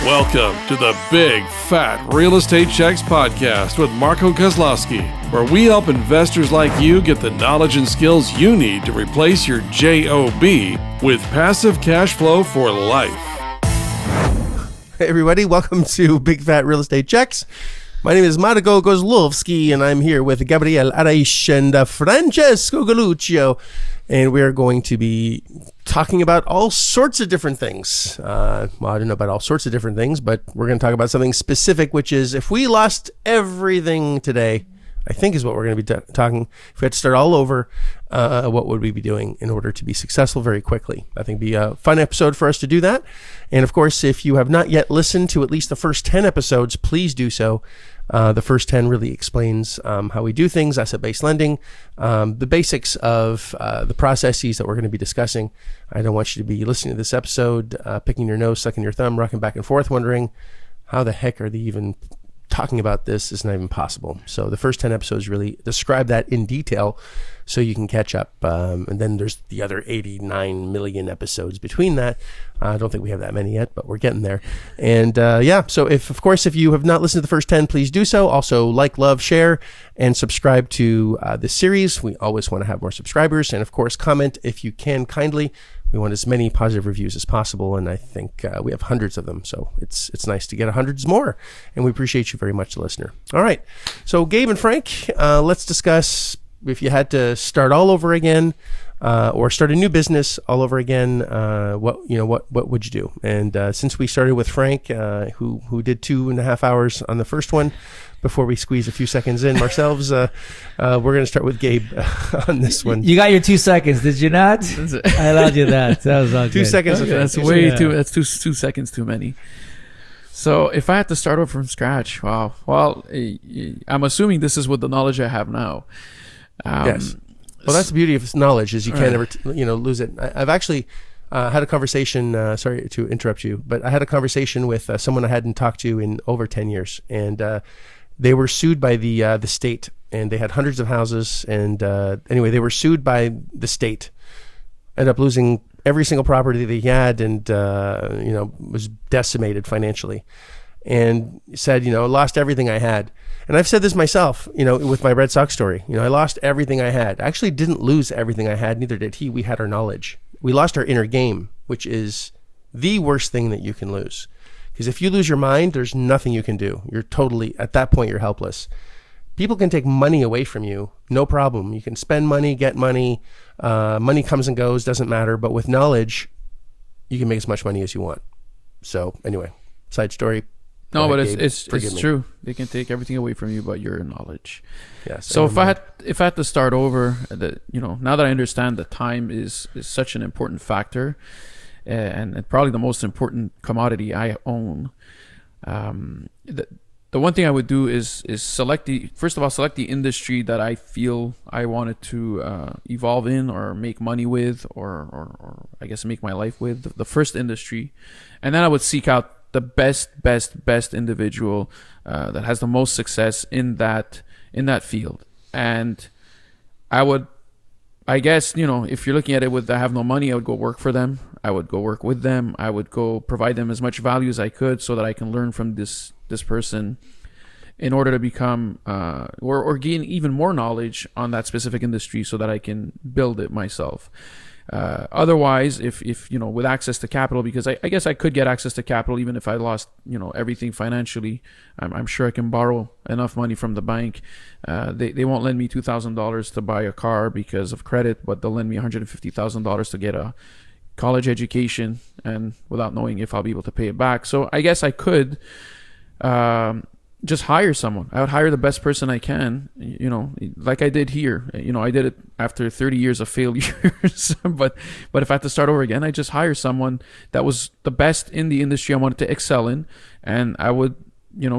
Welcome to the Big Fat Real Estate Checks podcast with Marco Kozlowski, where we help investors like you get the knowledge and skills you need to replace your JOB with passive cash flow for life. Hey everybody, welcome to Big Fat Real Estate Checks. My name is Marco Kozlowski, and I'm here with Gabriel Araish and Francesco Galuccio, and we're going to be talking about all sorts of different things. Well, I don't know about all sorts of different things, but we're going to talk about something specific, which is if we lost everything today, I think is what we're going to be talking. If we had to start all over, what would we be doing in order to be successful very quickly? I think it'd be a fun episode for us to do that. And of course, if you have not yet listened to at least the first 10 episodes, please do so. The first 10 really explains how we do things, asset-based lending, the basics of the processes that we're going to be discussing. I don't want you to be listening to this episode, picking your nose, sucking your thumb, rocking back and forth, wondering how the heck are they even talking about this? Is not even possible. So the first 10 episodes really describe that in detail so you can catch up. And then there's the other 89 million episodes between that. I don't think we have that many yet, but we're getting there. And so if you have not listened to the first 10, please do so. Also like, love, share, and subscribe to this series. We always want to have more subscribers. And of course, comment if you can kindly. We want as many positive reviews as possible, and I think we have hundreds of them, so it's nice to get hundreds more, and we appreciate you very much, listener. All right, so Gabe and Frank, let's discuss if you had to start all over again, or start a new business all over again. What would you do? And since we started with Frank, who did 2.5 hours on the first one, before we squeeze a few seconds in ourselves, we're going to start with Gabe on this one. You got your 2 seconds, did you not? I allowed you that. That was all 2 good. seconds. Okay, that's way too. That's two seconds too many. So if I had to start over from scratch, wow. Well, I'm assuming this is with the knowledge I have now. Yes. Well, that's the beauty of knowledge is you can't ever lose it. I've actually had a conversation. Sorry to interrupt you, but I had a conversation with someone I hadn't talked to in over 10 years, and they were sued by the state, and they had hundreds of houses. And anyway, they were sued by the state, ended up losing every single property they had, and was decimated financially, and said, I lost everything I had. And I've said this myself, with my Red Sox story. I lost everything I had. I actually didn't lose everything I had. Neither did he. We had our knowledge. We lost our inner game, which is the worst thing that you can lose. Because if you lose your mind, there's nothing you can do. You're totally, at that point, you're helpless. People can take money away from you, no problem. You can spend money, get money. Money comes and goes, doesn't matter. But with knowledge, you can make as much money as you want. So anyway, side story. No, but it's true. They can take everything away from you, but your knowledge. Yes. So if I had to start over, now that I understand that time is such an important factor, and probably the most important commodity I own, the one thing I would do is select the industry that I feel I wanted to evolve in or make money with, or I guess make my life with, the first industry, and then I would seek out the best individual that has the most success in that field. And I guess, if you're looking at it with I have no money, I would go work for them. I would go work with them. I would go provide them as much value as I could so that I can learn from this person in order to become or gain even more knowledge on that specific industry so that I can build it myself. Otherwise, if with access to capital, because I guess I could get access to capital even if I lost everything financially. I'm sure I can borrow enough money from the bank. They won't lend me $2,000 to buy a car because of credit, but they'll lend me $150,000 to get a college education, and without knowing if I'll be able to pay it back. So I guess I could just hire someone. I would hire the best person I can, like I did here. I did it after 30 years of failures, but if I had to start over again, I just hire someone that was the best in the industry I wanted to excel in, and I would,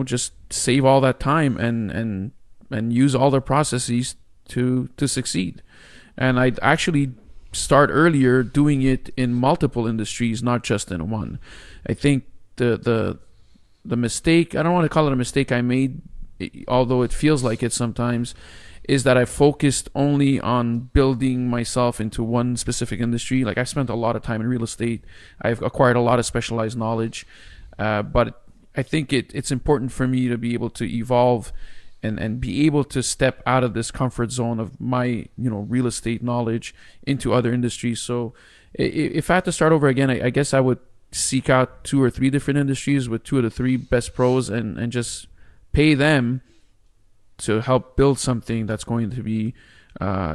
just save all that time and use all their processes to succeed. And I'd actually start earlier doing it in multiple industries, not just in one. I think the mistake, I don't want to call it a mistake I made, although it feels like it sometimes, is that I focused only on building myself into one specific industry. Like I spent a lot of time in real estate. I've acquired a lot of specialized knowledge. But I think it's important for me to be able to evolve and be able to step out of this comfort zone of my real estate knowledge into other industries. So if I had to start over again, I guess I would seek out 2 or 3 different industries with 2 of the 3 best pros and just pay them to help build something that's going to be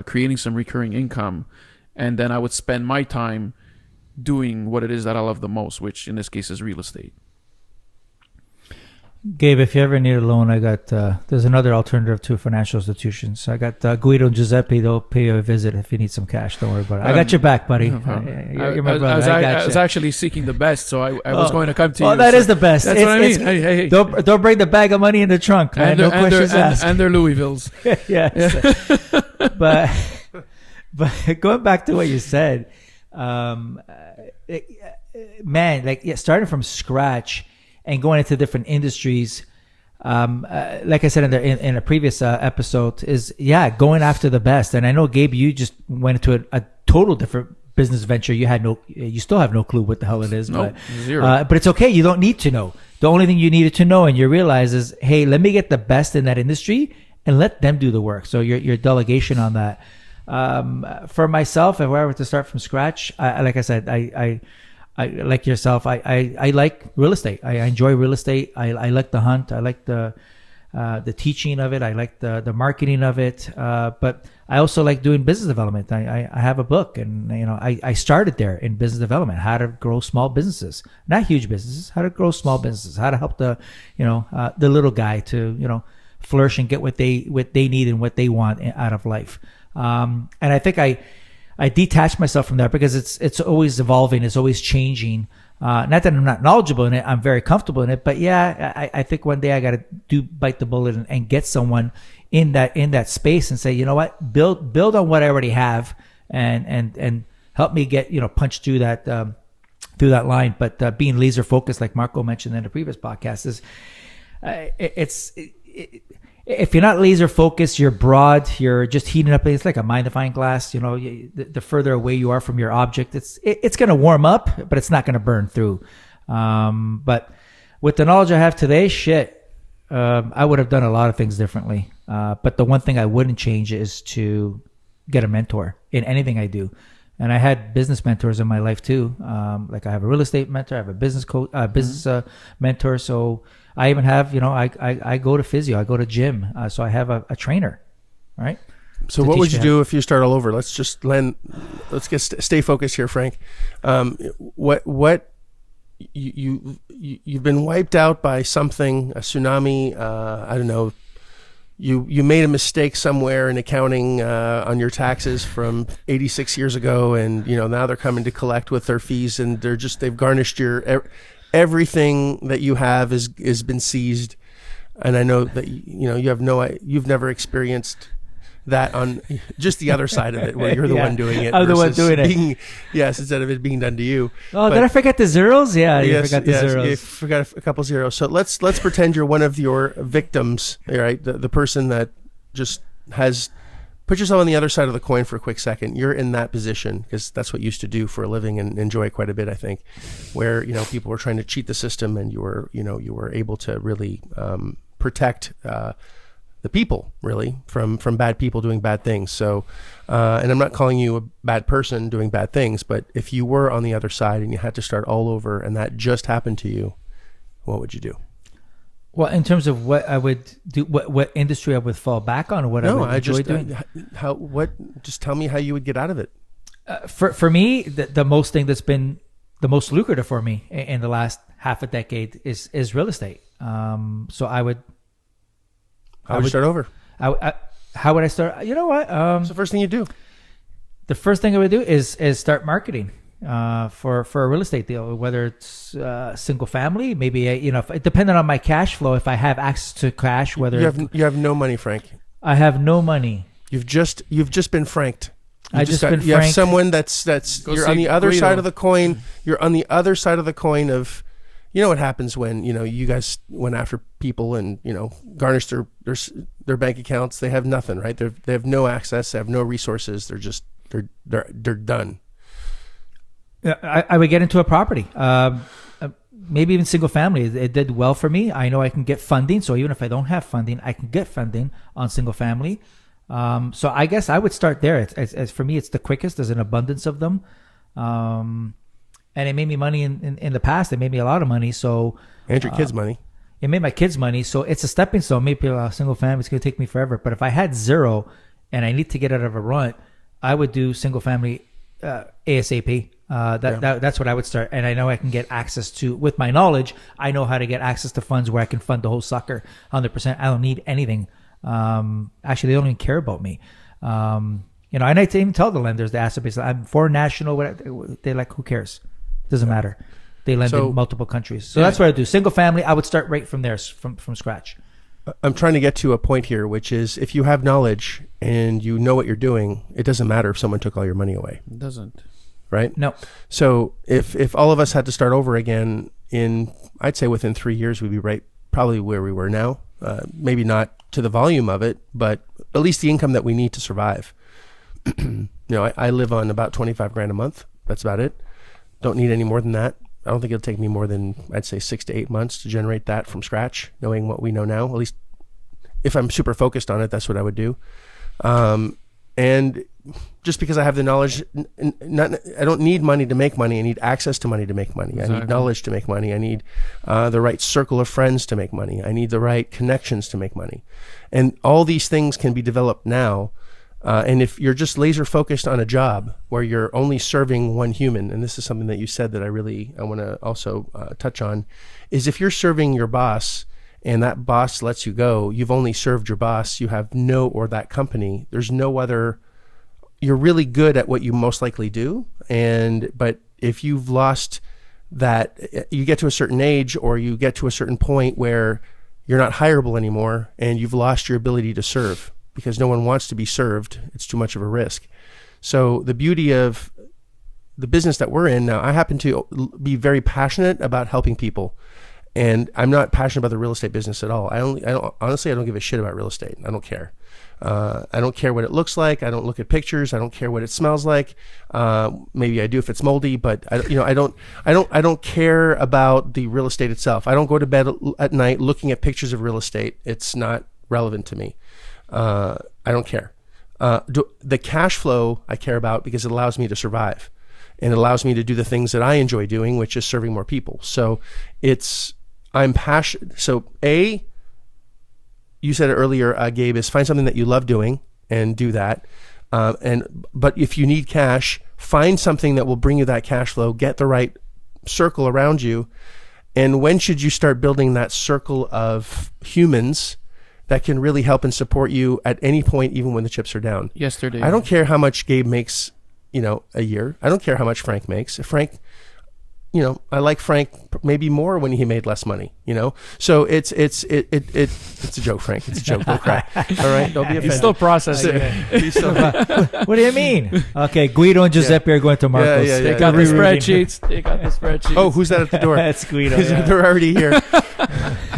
creating some recurring income. And then I would spend my time doing what it is that I love the most, which in this case is real estate. Gabe, if you ever need a loan, I got there's another alternative to financial institutions. I got Guido and Giuseppe. They'll pay you a visit if you need some cash. Don't worry about it. I got your back, buddy. You're my brother. I was actually seeking the best, so I was going to come to you. Oh, that is the best. That's what I mean. Hey. Don't bring the bag of money in the trunk. Man. No questions asked. And their Louisvilles. Yes. But going back to what you said, starting from scratch and going into different industries, like I said in a previous episode, is going after the best. And I know, Gabe, you just went into a total different business venture. You still have no clue what the hell it is. Nope, but, zero. But it's okay. You don't need to know. The only thing you needed to know and you realize is, hey, let me get the best in that industry and let them do the work. So your delegation on that. For myself, if I were to start from scratch, like I said, I like yourself. I like real estate. I enjoy real estate. I like the hunt. I like the teaching of it. I like the marketing of it. But I also like doing business development. I have a book, and I started there in business development. How to grow small businesses, not huge businesses. How to grow small businesses. How to help the little guy to flourish and get what they need and what they want out of life. And I think I detach myself from that because it's always evolving. It's always changing. Not that I'm not knowledgeable in it. I'm very comfortable in it. But I think one day I got to bite the bullet and get someone in that space and say, you know what, build on what I already have and help me get punch through that line. But being laser focused, like Marco mentioned in the previous podcast, is if you're not laser focused, you're broad, you're just heating up. It's like a magnifying glass. The further away you are from your object, it's going to warm up, but it's not going to burn through. But with the knowledge I have today, I would have done a lot of things differently. But the one thing I wouldn't change is to get a mentor in anything I do. And I had business mentors in my life too. Like I have a real estate mentor, I have a business coach, business mentor. So I even have, I go to physio, I go to gym. So I have a trainer, right? So what would you do if you start all over? Let's stay focused here, Frank. What you've been wiped out by something, a tsunami, I don't know. You made a mistake somewhere in accounting on your taxes from 86 years ago, and now they're coming to collect with their fees, and they've garnished your everything that you have has been seized. And I know that you've never experienced that on just the other side of it, where you're the one doing it. I'm the one doing it. Yes, instead of it being done to you. Oh, did I forget the zeros? Yeah, you forgot the zeros. You forgot a couple zeros. So let's pretend you're one of your victims, right? The person that just has put yourself on the other side of the coin for a quick second. You're in that position because that's what you used to do for a living and enjoy quite a bit, I think, where people were trying to cheat the system, and you were able to really protect the people, really, from bad people doing bad things. So, and I'm not calling you a bad person doing bad things, but if you were on the other side and you had to start all over and that just happened to you, what would you do? Well, in terms of what I would do, what industry I would fall back on, or what I would enjoy doing? Just tell me how you would get out of it. For me, the most thing that's been the most lucrative for me in the last half a decade is real estate. So I would start over? How would I start? You know what? What's the first thing you do? The first thing I would do is start marketing for a real estate deal, whether it's single family, maybe depending on my cash flow. If I have access to cash, whether you have no money, Frank. I have no money. You've just been franked. You have someone that's you're on the other side of the coin. You're on the other side of the coin of. You know what happens when you guys went after people and garnished their bank accounts. They have nothing, right? They have no access. They have no resources. They're done. I would get into a property. maybe even single family. It did well for me. I know I can get funding. So even if I don't have funding, I can get funding on single family. So I guess I would start there. It's for me, it's the quickest. There's an abundance of them. And it made me money in the past. It made me a lot of money. So And your kids' money. it made my kids money. So it's a stepping stone. Maybe a single family, it's going to take me forever. But if I had zero and I need to get out of a rut, I would do single family ASAP. That's what I would start. And I know I can get access to, with my knowledge, I know how to get access to funds where I can fund the whole sucker 100%. I don't need anything. Actually, they don't even care about me. And I even tell the lenders, the asset base, I'm foreign national, whatever. They're like, who cares? Doesn't matter. They lend in multiple countries. So that's what I do. Single family, I would start right from there, from scratch. I'm trying to get to a point here, which is if you have knowledge and you know what you're doing, it doesn't matter if someone took all your money away. It doesn't. Right? No. So if all of us had to start over again I'd say within 3 years, we'd be probably where we were now. Maybe not to the volume of it, but at least the income that we need to survive. I live on about 25 grand a month. That's about it. Don't need any more than that. I don't think it'll take me more than, I'd say, 6 to 8 months to generate that from scratch, knowing what we know now. At least if I'm super focused on it, that's what I would do. And just because I have the knowledge, I don't need money to make money. I need access to money to make money. Exactly. I need knowledge to make money. I need the right circle of friends to make money. I need the right connections to make money. And all these things can be developed now. And if you're just laser focused on a job where you're only serving one human, and this is something that you said that I want to also touch on, is if you're serving your boss and that boss lets you go, you've only served your boss, you have or that company, there's no other, you're really good at what you most likely do. But if you've lost that, you get to a certain age or you get to a certain point where you're not hireable anymore and you've lost your ability to serve. Because no one wants to be served. It's too much of a risk. So the beauty of the business that we're in now, I happen to be very passionate about helping people. And I'm not passionate about the real estate business at all. Honestly, I don't give a shit about real estate. I don't care. I don't care what it looks like. I don't look at pictures. I don't care what it smells like. Maybe I do if it's moldy, but I don't care about the real estate itself. I don't go to bed at night looking at pictures of real estate. It's not relevant to me. I don't care. The cash flow I care about because it allows me to survive and it allows me to do the things that I enjoy doing, which is serving more people. So I'm passionate. So you said it earlier, Gabe, is find something that you love doing and do that. But if you need cash, find something that will bring you that cash flow, get the right circle around you. And when should you start building that circle of humans that can really help and support you at any point, even when the chips are down? Yesterday. I don't care how much Gabe makes, a year. I don't care how much Frank makes. If Frank, I like Frank maybe more when he made less money, So it's a joke, Frank. It's a joke. Don't cry. All right. Don't be offended. He's still processing. What do you mean? Okay. Guido and Giuseppe are going to Marcos. Yeah. They got the spreadsheets. Oh, who's that at the door? That's Guido. They're already here.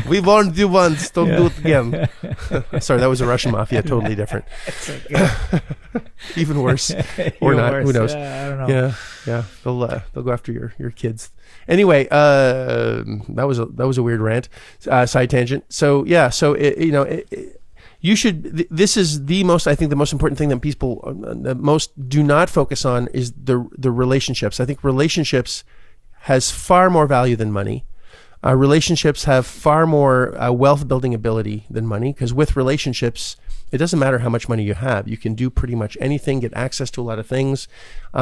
We warned you once. Don't do it again. Sorry, that was a Russian mafia. Totally different. Even worse. Or not. Worse. Who knows? Yeah, I don't know. Yeah. They'll go after your kids. Anyway, that was a weird rant, side tangent. So yeah, you should. This is the most important thing that people the most do not focus on is the relationships. I think relationships has far more value than money. Relationships have far more wealth building ability than money, because with relationships, it doesn't matter how much money you have. You can do pretty much anything, get access to a lot of things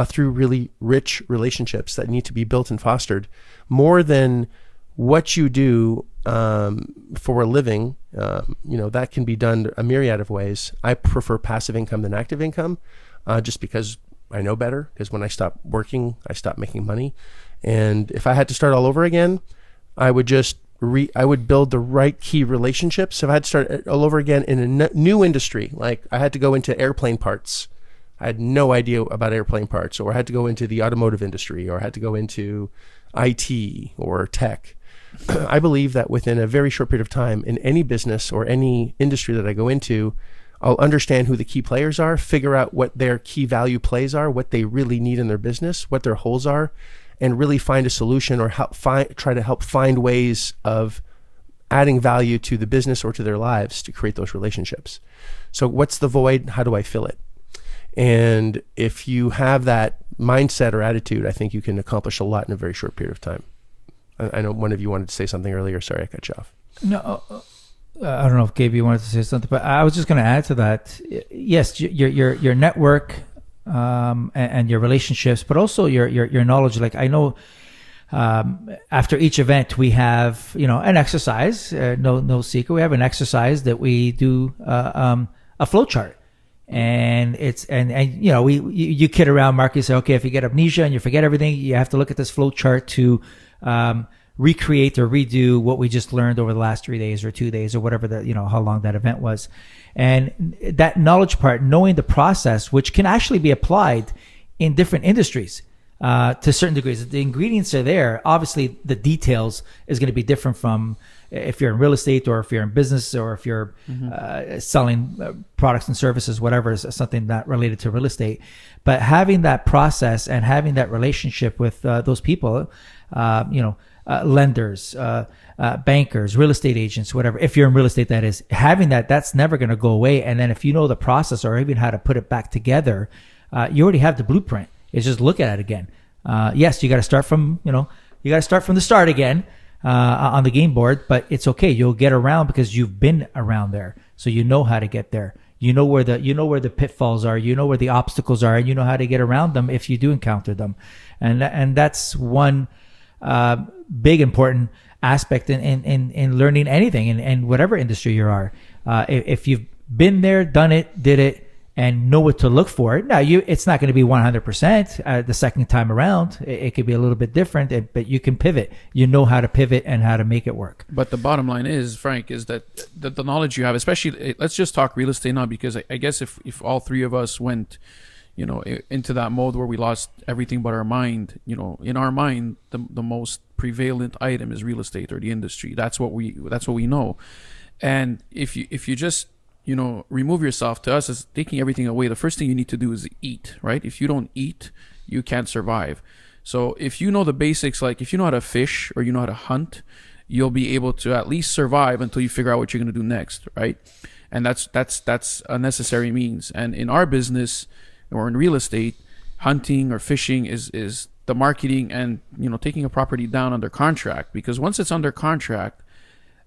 through really rich relationships that need to be built and fostered. More than what you do for a living, that can be done a myriad of ways. I prefer passive income than active income, just because I know better. Because when I stopped working, I stopped making money. And if I had to start all over again, I would just I would build the right key relationships. If I had to start all over again in a new industry, like I had to go into airplane parts, I had no idea about airplane parts, or I had to go into the automotive industry, or I had to go into IT or tech. I believe that within a very short period of time in any business or any industry that I go into, I'll understand who the key players are, figure out what their key value plays are, what they really need in their business, what their holes are, and really find a solution or try to help find ways of adding value to the business or to their lives to create those relationships. So what's the void? How do I fill it? And if you have that mindset or attitude, I think you can accomplish a lot in a very short period of time. I know one of you wanted to say something earlier. Sorry, I cut you off. No, I don't know if Gabe, you wanted to say something, but I was just going to add to that. Yes, your network and your relationships, but also your knowledge. Like I know, after each event we have an exercise. No secret, we have an exercise that we do a flow chart. And it's you kid around, Mark. You say, okay, if you get amnesia and you forget everything, you have to look at this flow chart to recreate or redo what we just learned over the last 3 days or 2 days or whatever how long that event was. And that knowledge part, knowing the process, which can actually be applied in different industries to certain degrees. The ingredients are there. Obviously, the details is going to be different from if you're in real estate or if you're in business or if you're selling products and services, whatever, is something not related to real estate. But having that process and having that relationship with those people, lenders, bankers, real estate agents, whatever, if you're in real estate, that is, having that's never going to go away. And then if you know the process or even how to put it back together, you already have the blueprint. It's just look at it again. Yes, you got to start from, the start again. On the game board, but it's okay. You'll get around because you've been around there, so you know how to get there. You know where the pitfalls are. You know where the obstacles are, and you know how to get around them if you do encounter them. And that's one big important aspect in learning anything in whatever industry you are. If you've been there, done it, did it, and know what to look for. Now, it's not going to be 100% the second time around. It could be a little bit different, but you can pivot. You know how to pivot and how to make it work. But the bottom line is, Frank, is that the knowledge you have, especially, let's just talk real estate now, because I guess if all three of us went, into that mode where we lost everything but our mind, in our mind, the most prevalent item is real estate or the industry. That's what we know. And if you just remove yourself, to us, is taking everything away. The first thing you need to do is eat, right? If you don't eat, you can't survive. So if you know the basics, like if you know how to fish or you know how to hunt, you'll be able to at least survive until you figure out what you're going to do next, right? And that's a necessary means. And in our business or in real estate, hunting or fishing is the marketing and taking a property down under contract, because once it's under contract,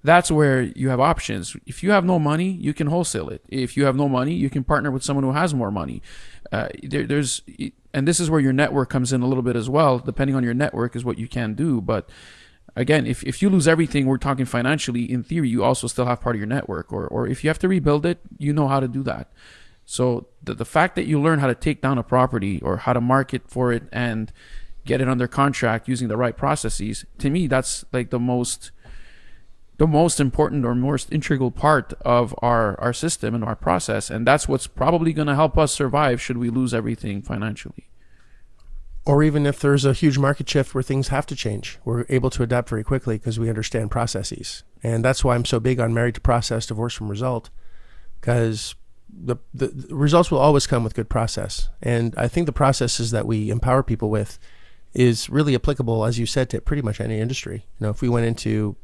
that's where you have options. If you have no money, you can wholesale it. If you have no money, you can partner with someone who has more money. And this is where your network comes in a little bit as well. Depending on your network is what you can do. But again, if you lose everything, we're talking financially, in theory, you also still have part of your network. Or if you have to rebuild it, you know how to do that. So the fact that you learn how to take down a property or how to market for it and get it under contract using the right processes, to me, that's like the most important or most integral part of our system and our process. And that's what's probably going to help us survive should we lose everything financially. Or even if there's a huge market shift where things have to change, we're able to adapt very quickly because we understand processes. And that's why I'm so big on married to process, divorce from result, because the results will always come with good process. And I think the processes that we empower people with is really applicable, as you said, to pretty much any industry. If we went into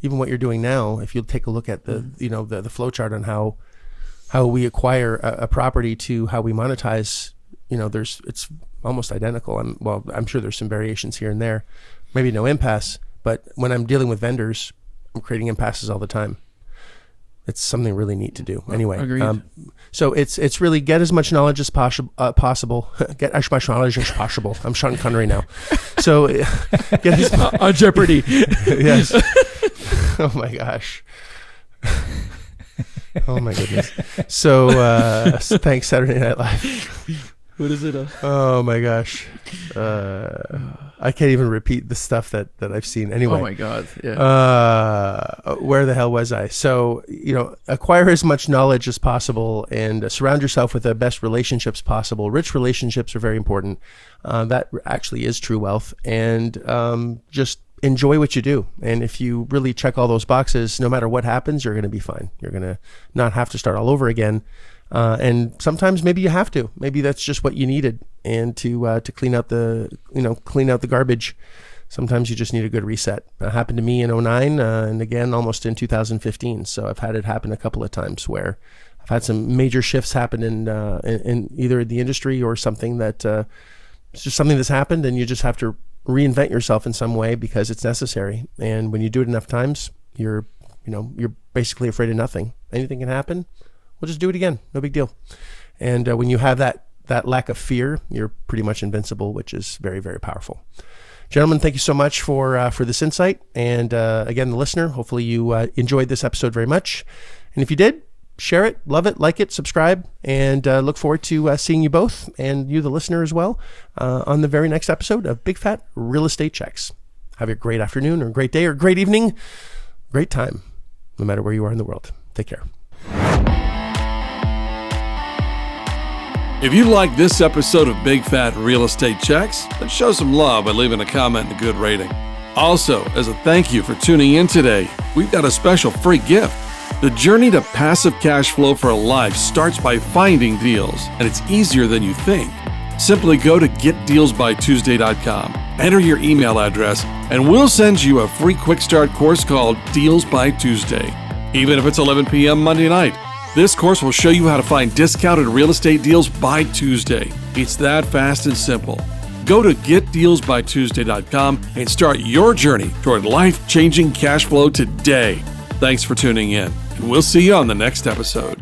even what you're doing now, if you take a look at the flow chart on how we acquire a property to how we monetize, it's almost identical. I'm sure there's some variations here and there, maybe no impasse, but when I'm dealing with vendors, I'm creating impasses all the time. It's something really neat to do. Anyway, agreed. So it's really get as much knowledge as possible. Get as much knowledge as possible. I'm Sean Connery now. So get as on Jeopardy. Yes. Oh my gosh. Oh my goodness. So thanks, Saturday Night Live. What is it? Oh my gosh. I can't even repeat the stuff that I've seen. Anyway. Oh my God. Yeah. Where the hell was I? So, acquire as much knowledge as possible and surround yourself with the best relationships possible. Rich relationships are very important. That actually is true wealth. And just enjoy what you do. And if you really check all those boxes, no matter what happens, you're going to be fine. You're going to not have to start all over again. And sometimes maybe you have to. Maybe that's just what you needed, and to clean out the garbage. Sometimes you just need a good reset. It happened to me in 2009, and again almost in 2015. So I've had it happen a couple of times where I've had some major shifts happen in either the industry or something that it's just something that's happened, and you just have to reinvent yourself in some way because it's necessary. And when you do it enough times, you're basically afraid of nothing. Anything can happen. We'll just do it again. No big deal. And when you have that lack of fear, you're pretty much invincible, which is very, very powerful. Gentlemen, thank you so much for this insight. And again, the listener, hopefully you enjoyed this episode very much. And if you did, share it, love it, like it, subscribe, and look forward to seeing you both, and you, the listener, as well, on the very next episode of Big Fat Real Estate Checks. Have a great afternoon, or great day, or great evening, great time, no matter where you are in the world. Take care. If you like this episode of Big Fat Real Estate Checks, then show some love by leaving a comment and a good rating. Also, as a thank you for tuning in today, we've got a special free gift. The journey to passive cash flow for a life starts by finding deals, and it's easier than you think. Simply go to getdealsbytuesday.com, enter your email address, and we'll send you a free quick start course called Deals by Tuesday. Even if it's 11 p.m. Monday night, this course will show you how to find discounted real estate deals by Tuesday. It's that fast and simple. Go to getdealsbytuesday.com and start your journey toward life-changing cash flow today. Thanks for tuning in, and we'll see you on the next episode.